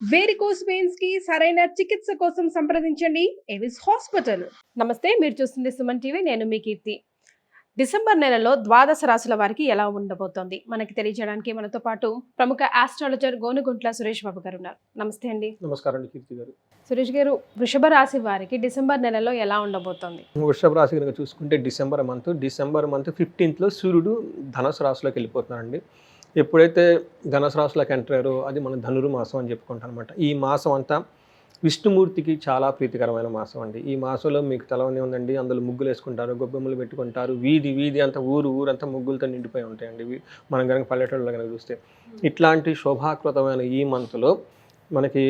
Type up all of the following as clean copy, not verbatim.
Varicose veins కి సరైన చికిత్స కోసం సంప్రదించండి ఎవిస్ హాస్పిటల్. నమస్తే, మీరు చూస్తుంది సుమన్ టీవీ. నేను మీ కీర్తి. డిసెంబర్ నెలలో ద్వాదశ రాశుల వారికి ఎలా ఉండబోతోంది మనకి తెలియజేయడానికి మనతో పాటు ప్రముఖ ఆస్ట్రాలజర్ గోనుగుంట్ల సురేష్ బాబు గారు ఉన్నారు. నమస్తే అండి. నమస్కారం అండి కీర్తి గారు. సురేష్ గారు, వృషభ రాశి వారికి డిసెంబర్ నెలలో ఎలా ఉండబోతోంది? వృషభ రాశి కనుక చూసుకుంటే డిసెంబర్ మంత్ 15th సూర్యుడు ధనుసు రాశిలోకి వెళ్ళిపోతున్నారండి. ఎప్పుడైతే ధనుసు రాశిలోకి ఎంటర్ అయ్యారో అది మన ధనుర్మాసం అని చెప్పుకుంటాం అనమాట. ఈ మాసం అంతా విష్ణుమూర్తికి చాలా ప్రీతికరమైన మాసం అండి. ఈ మాసంలో మీకు తెలవనే ఉందండి, అందులో ముగ్గులు వేసుకుంటారు, గొబ్బెమ్మలు పెట్టుకుంటారు, వీధి అంతా ఊరంతా ముగ్గులతో నిండిపోయి ఉంటాయండి. మనం కనుక పల్లెటూళ్ళలో కనుక చూస్తే ఇట్లాంటి శోభాకృతమైన ఈ మంత్లో మనకి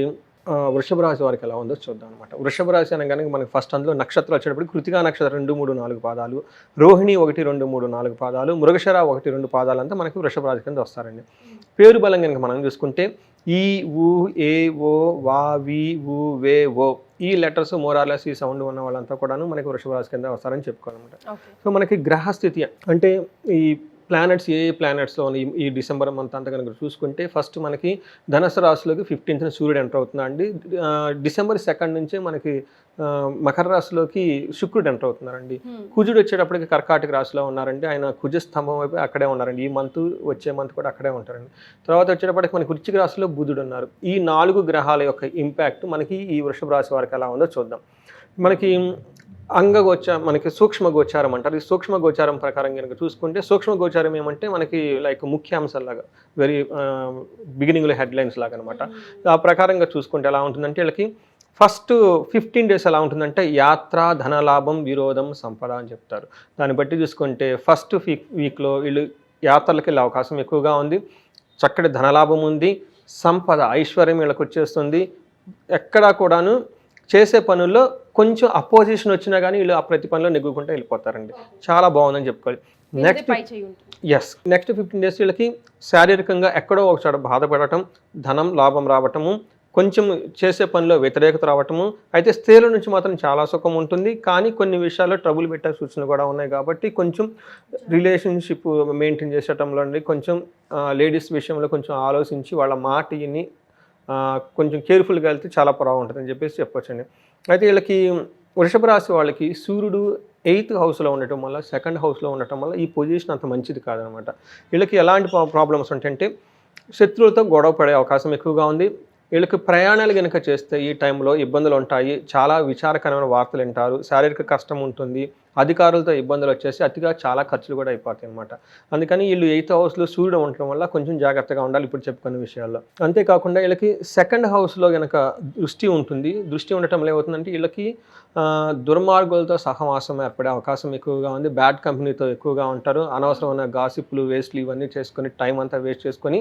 వృషభ రాశి వారికి ఎలా ఉందో చూద్దాం అనమాట. వృషభ రాశి అనగానే మనకి ఫస్ట్ అందులో నక్షత్రాలు వచ్చేటప్పుడు కృతికా నక్షత్రం 2, 3, 4 పాదాలు, రోహిణి 1, 2, 3, 4 పాదాలు, మృగశిర 1, 2 పాదాలు అంతా మనకి వృషభ రాశి కింద వస్తారండి. పేరు బలం కనుక మనం చూసుకుంటే ఈ, ఊ, ఏ, ఓ, వా, వి, ఊ, వే, ఓ ఈ లెటర్స్ మోరార్లెస్ ఈ సౌండ్ ఉన్న వాళ్ళంతా కూడాను మనకి వృషభ రాశి కింద వస్తారని చెప్పుకోవాలన్నమాట. సో మనకి గ్రహస్థితి అంటే ఈ ప్లానెట్స్ ఏ ప్లానెట్స్లో ఈ డిసెంబర్ మంత్ అంతా కనుక చూసుకుంటే ఫస్ట్ మనకి ధనుసు రాశిలోకి 15th సూర్యుడు ఎంటర్ అవుతున్నా అండి. డిసెంబర్ 2 నుంచే మనకి మకర రాశిలోకి శుక్రుడు ఎంటర్ అవుతున్నారండి. కుజుడు వచ్చేటప్పటికి కర్కాటక రాశిలో ఉన్నారండి. ఆయన కుజ స్తంభం వైపు అక్కడే ఉన్నారండి. ఈ మంత్ వచ్చే మంత్ కూడా అక్కడే ఉంటారండి. తర్వాత వచ్చేటప్పటికి మనకి వృశ్చిక రాశిలో బుధుడు ఉన్నారు. ఈ 4 గ్రహాల యొక్క ఇంపాక్ట్ మనకి ఈ వృషభ రాశి వారికి ఎలా ఉందో చూద్దాం. మనకి మనకి సూక్ష్మ గోచారం అంటారు. ఈ సూక్ష్మ గోచారం ప్రకారం కనుక చూసుకుంటే సూక్ష్మ గోచారం ఏమంటే మనకి లైక్ ముఖ్యాంశాలాగా వెరీ బిగినింగ్లో హెడ్లైన్స్ లాగా అనమాట. ఆ ప్రకారంగా చూసుకుంటే ఎలా ఉంటుందంటే వీళ్ళకి ఫస్ట్ 15 days ఎలా ఉంటుందంటే యాత్ర, ధనలాభం, విరోధం, సంపద అని చెప్తారు. దాన్ని బట్టి చూసుకుంటే ఫస్ట్ వీక్లో వీళ్ళు యాత్రలకు వెళ్ళే అవకాశం ఎక్కువగా ఉంది. చక్కటి ధనలాభం ఉంది, సంపద ఐశ్వర్యం వీళ్ళకి వచ్చేస్తుంది. ఎక్కడా కూడాను చేసే పనుల్లో కొంచెం అపోజిషన్ వచ్చినా కానీ వీళ్ళు ఆ ప్రతి పనిలో నెగ్గుకుంటూ వెళ్ళిపోతారండి. చాలా బాగుందని చెప్పుకోవాలి. నెక్స్ట్ 15 days వీళ్ళకి శారీరకంగా ఎక్కడో ఒక చోట బాధపడటం, ధనం లాభం రావటము, కొంచెం చేసే పనిలో వ్యతిరేకత రావటము. అయితే స్త్రీల నుంచి మాత్రం చాలా సుఖం ఉంటుంది, కానీ కొన్ని విషయాల్లో ట్రబుల్ పెట్టే సూచనలు కూడా ఉన్నాయి. కాబట్టి కొంచెం రిలేషన్షిప్ మెయింటైన్ చేసేటంలో కొంచెం లేడీస్ విషయంలో కొంచెం ఆలోచించి వాళ్ళ మాటని కొంచెం కేర్ఫుల్గా వెళ్తే చాలా బాగుంటుందని చెప్పేసి చెప్పొచ్చండి. అయితే వీళ్ళకి వృషభ రాశి వాళ్ళకి సూర్యుడు 8th హౌస్లో ఉండటం వల్ల, 2nd హౌస్లో ఉండటం వల్ల ఈ పొజిషన్ అంత మంచిది కాదనమాట. వీళ్ళకి ఎలాంటి ప్రాబ్లమ్స్ ఉంటాయంటే శత్రువులతో గొడవ పడే అవకాశం ఎక్కువగా ఉంది. వీళ్ళకి ప్రయాణాలు కనుక చేస్తే ఈ టైంలో ఇబ్బందులు ఉంటాయి. చాలా విచారకరమైన వార్తలు వింటారు, శారీరక కష్టం ఉంటుంది, అధికారులతో ఇబ్బందులు వచ్చేసి అతిగా చాలా ఖర్చులు కూడా అయిపోతాయి అనమాట. అందుకని వీళ్ళు 8th హౌస్లో సూర్యుడు ఉండటం వల్ల కొంచెం జాగ్రత్తగా ఉండాలి ఇప్పుడు చెప్పుకునే విషయాల్లో. అంతేకాకుండా వీళ్ళకి 2nd హౌస్లో కనుక దృష్టి ఉంటుంది. దృష్టి ఉండటంలో ఏమవుతుందంటే వీళ్ళకి దుర్మార్గులతో సహవాసం ఏర్పడే అవకాశం ఎక్కువగా ఉంది. బ్యాడ్ కంపెనీతో ఎక్కువగా ఉంటారు. అనవసరమైన గాసిప్లు, వేస్ట్లు ఇవన్నీ చేసుకొని టైం అంతా వేస్ట్ చేసుకొని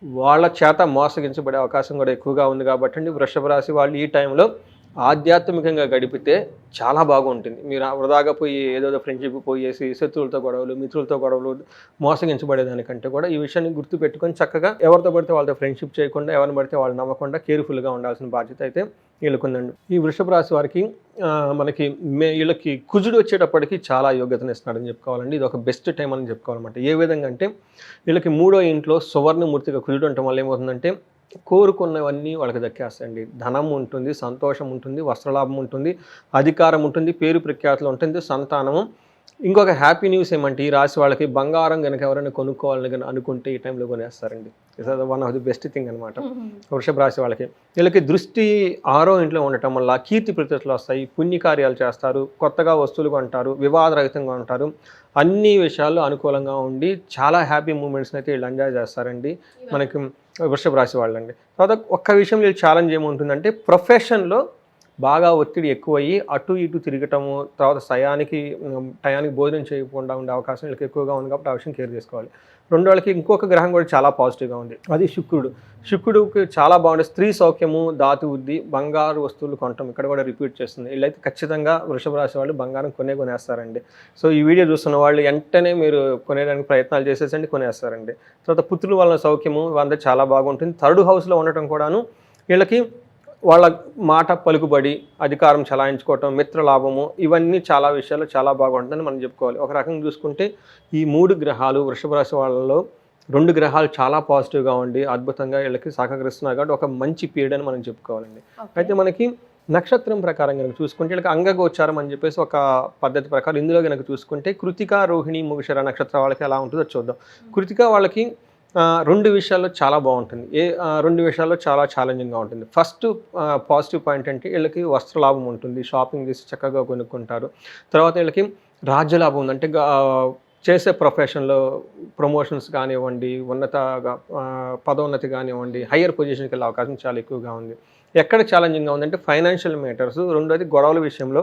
వాళ్ళ చేత మోసగించబడే అవకాశం కూడా ఎక్కువగా ఉంది. కాబట్టి వృషభ రాశి వాళ్ళు ఈ టైంలో ఆధ్యాత్మికంగా గడిపితే చాలా బాగుంటుంది. మీరు వృధాగా పోయి ఏదో ఫ్రెండ్షిప్ పోయేసి శత్రువులతో గొడవలు, మిత్రులతో గొడవలు, మోసగించబడేదానికంటే కూడా ఈ విషయాన్ని గుర్తుపెట్టుకొని చక్కగా ఎవరితో పడితే వాళ్ళతో ఫ్రెండ్షిప్ చేయకుండా, ఎవరిని పడితే వాళ్ళు నమ్మకుండా కేర్ఫుల్గా ఉండాల్సిన బాధ్యత అయితే వీళ్ళకుందండి. ఈ వృషభ రాశి వారికి మనకి వీళ్ళకి కుజుడు వచ్చేటప్పటికి చాలా యోగ్యతను ఇస్తున్నాడని చెప్పుకోవాలండి. ఇది ఒక బెస్ట్ టైం అని చెప్పుకోవాలన్నమాట. ఏ విధంగా అంటే వీళ్ళకి 3వ ఇంట్లో సువర్ణమూర్తిగా కుజుడు ఉండటం వల్ల ఏమవుతుందంటే కోరుకున్నవన్నీ వాళ్ళకి దక్కేస్తాయండి. ధనం ఉంటుంది, సంతోషం ఉంటుంది, వస్త్రలాభం ఉంటుంది, అధికారం ఉంటుంది, పేరు ప్రఖ్యాతులు ఉంటుంది, సంతానము. ఇంకొక హ్యాపీ న్యూస్ ఏమంటే ఈ రాశి వాళ్ళకి బంగారం కనుక ఎవరైనా కొనుక్కోవాలని కానీ అనుకుంటే ఈ టైంలో కొనేస్తారండి. It's one of the best thing అనమాట వృషభ రాశి వాళ్ళకి. వీళ్ళకి దృష్టి 6వ ఇంట్లో ఉండటం వల్ల కీర్తి ప్రతిష్టలు వస్తాయి, పుణ్యకార్యాలు చేస్తారు, కొత్తగా వస్తువులు కొంటారు, వివాదరహితంగా ఉంటారు. అన్ని విషయాల్లో అనుకూలంగా ఉండి చాలా హ్యాపీ మూమెంట్స్ని అయితే వీళ్ళు ఎంజాయ్ చేస్తారండి మనకి వృషభ రాశి వాళ్ళండి. తర్వాత ఒక్క విషయం వీళ్ళు ఛాలెంజ్ ఏముంటుందంటే ప్రొఫెషన్లో బాగా ఒత్తిడి ఎక్కువయ్యి అటు ఇటు తిరగటము, తర్వాత టయానికి భోజనం చేయకుండా ఉండే అవకాశం వీళ్ళకి ఎక్కువగా ఉంది. కాబట్టి ఆ విషయం కేర్ చేసుకోవాలి. వాళ్ళకి ఇంకొక గ్రహం కూడా చాలా పాజిటివ్గా ఉంది, అది శుక్రుడికి చాలా బాగుంటుంది. స్త్రీ సౌఖ్యము, ధాతు వృద్ధి, బంగారు వస్తువులు కొనటం ఇక్కడ కూడా రిపీట్ చేస్తుంది. వీళ్ళైతే ఖచ్చితంగా వృషభ రాశి వాళ్ళు బంగారం కొనేస్తారండి. సో ఈ వీడియో చూస్తున్న వాళ్ళు వెంటనే మీరు కొనేయడానికి ప్రయత్నాలు చేసేసండి, కొనేస్తారండి. తర్వాత పుత్రుల వలన సౌఖ్యము ఇవంతా చాలా బాగుంటుంది. 3rd హౌస్లో ఉండటం కూడాను వీళ్ళకి వాళ్ళ మాట పలుకుబడి, అధికారం చలాయించుకోవటం, మిత్రలాభము ఇవన్నీ చాలా విషయాల్లో చాలా బాగుంటుందని మనం చెప్పుకోవాలి. ఒక రకంగా చూసుకుంటే ఈ 3 గ్రహాలు వృషభ రాశి వాళ్ళలో 2 గ్రహాలు చాలా పాజిటివ్గా ఉండి అద్భుతంగా వీళ్ళకి సహకరిస్తున్నారు కాబట్టి ఒక మంచి పీరియడ్ అని మనం చెప్పుకోవాలండి. అయితే మనకి నక్షత్రం ప్రకారం కనుక చూసుకుంటే వీళ్ళకి అంగగోచారం అని చెప్పేసి ఒక పద్ధతి ప్రకారం ఇందులో కనుక చూసుకుంటే కృతిక, రోహిణి, మృగశిర నక్షత్రం వాళ్ళకి ఎలా ఉంటుందో చూద్దాం. కృతిక వాళ్ళకి 2 విషయాల్లో చాలా బాగుంటుంది. 2 విషయాల్లో చాలా ఛాలెంజింగ్గా ఉంటుంది. ఫస్ట్ పాజిటివ్ పాయింట్ అంటే వీళ్ళకి వస్త్రలాభం ఉంటుంది, షాపింగ్ చేసి చక్కగా కొనుక్కుంటారు. తర్వాత వీళ్ళకి రాజ్యలాభం ఉంది, అంటే చేసే ప్రొఫెషన్లో ప్రమోషన్స్ కానివ్వండి, పదోన్నతి కానివ్వండి, హయ్యర్ పొజిషన్కి వెళ్ళే అవకాశం చాలా ఎక్కువగా ఉంది. ఎక్కడ ఛాలెంజింగ్గా ఉందంటే ఫైనాన్షియల్ మ్యాటర్స్, రెండోది గొడవల విషయంలో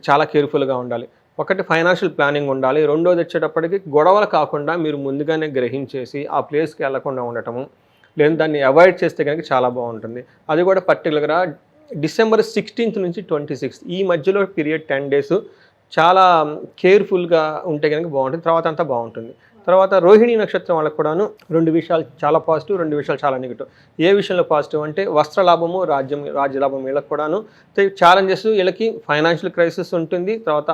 చాలా కేర్ఫుల్గా ఉండాలి. ఒకటి ఫైనాన్షియల్ ప్లానింగ్ ఉండాలి, రెండోది వచ్చేటప్పటికి గొడవలు కాకుండా మీరు ముందుగానే గ్రహించేసి ఆ ప్లేస్కి వెళ్లకుండా ఉండటము, లేదా దాన్ని అవాయిడ్ చేస్తే కనుక చాలా బాగుంటుంది. అది కూడా పర్టికులర్గా డిసెంబర్ 16th నుంచి 26th ఈ మధ్యలో పీరియడ్ 10 days చాలా కేర్ఫుల్గా ఉంటే కనుక బాగుంటుంది, తర్వాత అంతా బాగుంటుంది. తర్వాత రోహిణి నక్షత్రం వాళ్ళకు కూడాను 2 విషయాలు చాలా పాజిటివ్, 2 విషయాలు చాలా నెగిటివ్. ఏ విషయంలో పాజిటివ్ అంటే వస్త్రలాభము, రాజ్యలాభం వీళ్ళకి కూడాను. ఛాలెంజెస్ వీళ్ళకి ఫైనాన్షియల్ క్రైసిస్ ఉంటుంది, తర్వాత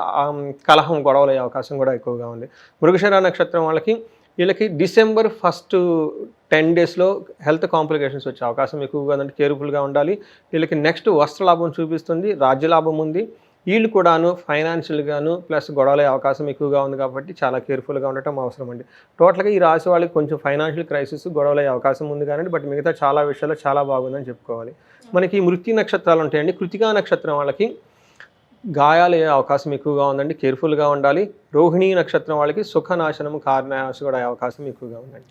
కలహం, గొడవలు అయ్యే అవకాశం కూడా ఎక్కువగా ఉంది. మృగశిర నక్షత్రం వీళ్ళకి డిసెంబర్ 1st 10 daysలో హెల్త్ కాంప్లికేషన్స్ వచ్చే అవకాశం ఎక్కువగా ఉందంటే కేర్ఫుల్గా ఉండాలి. వీళ్ళకి నెక్స్ట్ వస్త్రలాభం చూపిస్తుంది, రాజ్యలాభం ఉంది. వీళ్ళు కూడాను ఫైనాన్షియల్గాను ప్లస్ గొడవలయ్యే అవకాశం ఎక్కువగా ఉంది కాబట్టి చాలా కేర్ఫుల్గా ఉండటం అవసరం అండి. టోటల్గా ఈ రాశి వాళ్ళకి కొంచెం ఫైనాన్షియల్ క్రైసిస్, గొడవలయ్యే అవకాశం ఉంది కానీ బట్ మిగతా చాలా విషయాల్లో చాలా బాగుందని చెప్పుకోవాలి. మనకి మృత్యు నక్షత్రాలు ఉంటాయండి. కృతికా నక్షత్రం వాళ్ళకి గాయాలు అయ్యే అవకాశం ఎక్కువగా ఉందండి, కేర్ఫుల్గా ఉండాలి. రోహిణి నక్షత్రం వాళ్ళకి సుఖనాశనము, కారణనాశ కూడా అయ్యే అవకాశం ఎక్కువగా ఉందండి.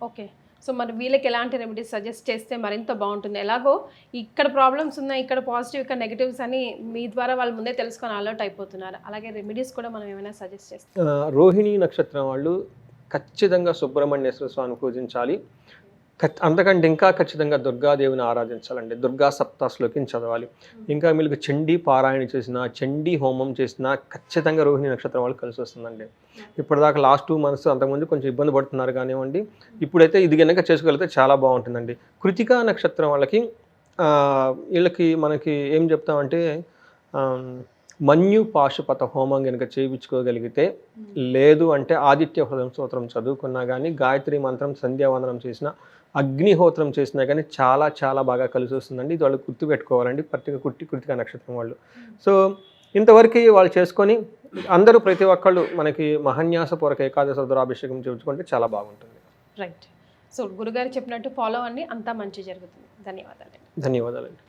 ఓకే. సో మరి వీళ్ళకి ఎలాంటి రెమెడీస్ సజెస్ట్ చేస్తే మరింత బాగుంటుంది? ఎలాగో ఇక్కడ ప్రాబ్లమ్స్ ఉన్నాయి, ఇక్కడ పాజిటివ్, ఇక్కడ నెగిటివ్స్ అని మీ ద్వారా వాళ్ళు ముందే తెలుసుకొని అలర్ట్ అయిపోతున్నారు. అలాగే రెమెడీస్ కూడా మనం ఏమైనా సజెస్ట్ చేస్తాం? రోహిణి నక్షత్రం వాళ్ళు ఖచ్చితంగా సుబ్రహ్మణ్యేశ్వర స్వామిని పూజించాలి. అంతకంటే ఇంకా ఖచ్చితంగా దుర్గాదేవిని ఆరాధించాలండి. దుర్గా సప్తాశ్లోకిని చదవాలి. ఇంకా మీకు చండీ పారాయణ చేసినా, చండీ హోమం చేసినా ఖచ్చితంగా రోహిణి నక్షత్రం వాళ్ళకి కలిసి వస్తుందండి. ఇప్పటిదాకా లాస్ట్ 2 months అంతకుముందు కొంచెం ఇబ్బంది పడుతున్నారు కానివ్వండి, ఇప్పుడైతే ఇది కనుక చేసుకోగలిగితే చాలా బాగుంటుందండి. కృతికా నక్షత్రం వీళ్ళకి మనకి ఏం చెప్తామంటే మన్యు పాశుపత హోమం కనుక చేయించుకోగలిగితే, లేదు అంటే ఆదిత్య హృదయం స్తోత్రం చదువుకున్నా కానీ, గాయత్రి మంత్రం సంధ్యావందనం చేసిన, అగ్నిహోత్రం చేసినా కానీ చాలా చాలా బాగా కలిసి వస్తుందండి. ఇది వాళ్ళు గుర్తుపెట్టుకోవాలండి, కృతికా నక్షత్రం వాళ్ళు. సో ఇంతవరకు వాళ్ళు చేసుకొని అందరూ ప్రతి ఒక్కళ్ళు మనకి మహాన్యాసపూర్వక ఏకాదశ రుద్రాభిషేకం చేయించుకుంటే చాలా బాగుంటుంది. రైట్. సో గురుగారు చెప్పినట్టు ఫాలో అన్ని అంతా మంచి జరుగుతుంది. ధన్యవాదాలండి.